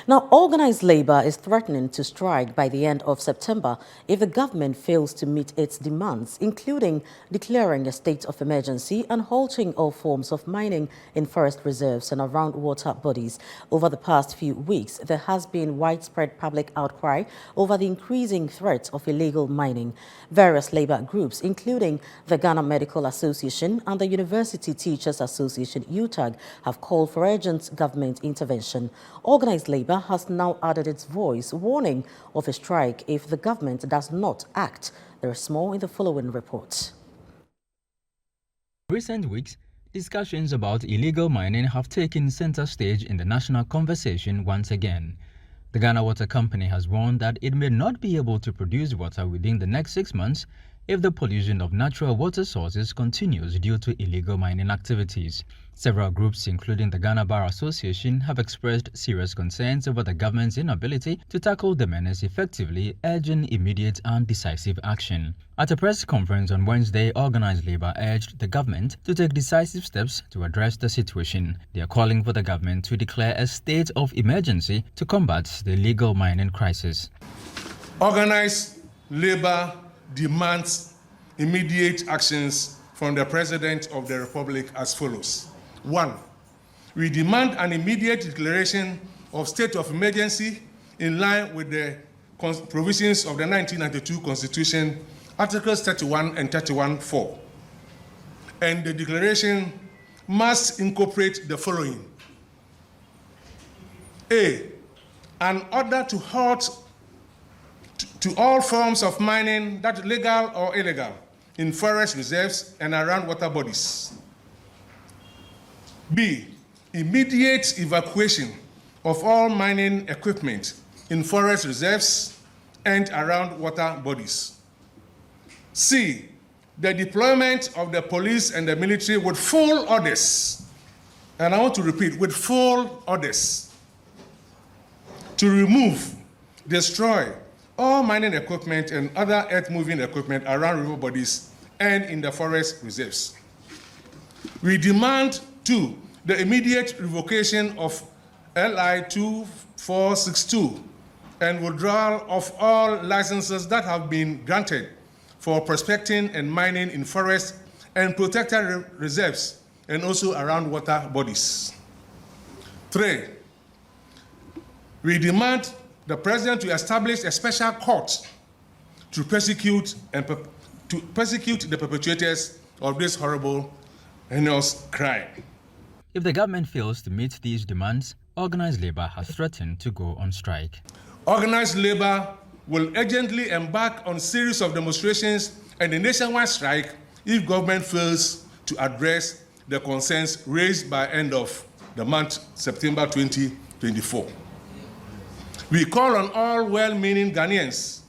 Now, organized labor is threatening to strike by the end of September if the government fails to meet its demands, including declaring a state of emergency and halting all forms of mining in forest reserves and around water bodies. Over the past few weeks, there has been widespread public outcry over the increasing threat of illegal mining. Various labor groups, including the Ghana Medical Association and the University Teachers Association, UTAG, have called for urgent government intervention. Organized labor has now added its voice, warning of a strike if the government does not act. There is more in the following report. Recent weeks, discussions about illegal mining have taken center stage in the national conversation once again. The Ghana Water Company has warned that it may not be able to produce water within the next 6 months if the pollution of natural water sources continues due to illegal mining activities. Several groups, including the Ghana Bar Association, have expressed serious concerns over the government's inability to tackle the menace effectively, urging immediate and decisive action. At a press conference on Wednesday, organized labor urged the government to take decisive steps to address the situation. They are calling for the government to declare a state of emergency to combat the illegal mining crisis. Organized labor demands immediate actions from the President of the Republic as follows. 1. We demand an immediate declaration of state of emergency in line with the provisions of the 1992 Constitution, Articles 31 and 31(4). And the declaration must incorporate the following. A. An order to halt to all forms of mining, that legal or illegal, in forest reserves and around water bodies. B. Immediate evacuation of all mining equipment in forest reserves and around water bodies. C. The deployment of the police and the military with full orders, and I want to repeat, with full orders, to remove, destroy all mining equipment and other earth-moving equipment around river bodies and in the forest reserves. We demand, 2, the immediate revocation of LI 2462 and withdrawal of all licenses that have been granted for prospecting and mining in forest and protected reserves and also around water bodies. 3, we demand the President to establish a special court to persecute the perpetrators of this horrible, heinous crime. If the government fails to meet these demands, organized labor has threatened to go on strike. Organized labor will urgently embark on a series of demonstrations and a nationwide strike if government fails to address the concerns raised by end of the month, September 2024. We call on all well-meaning Ghanaians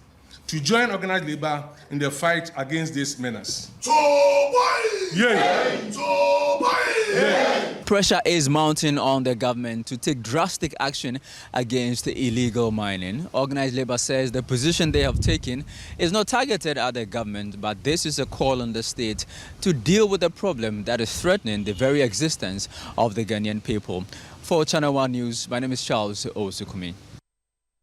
to join organized labor in the fight against this menace. Pressure is mounting on the government to take drastic action against illegal mining. Organized labor says the position they have taken is not targeted at the government, but this is a call on the state to deal with a problem that is threatening the very existence of the Ghanaian people. For Channel One News, my name is Charles Osukumi.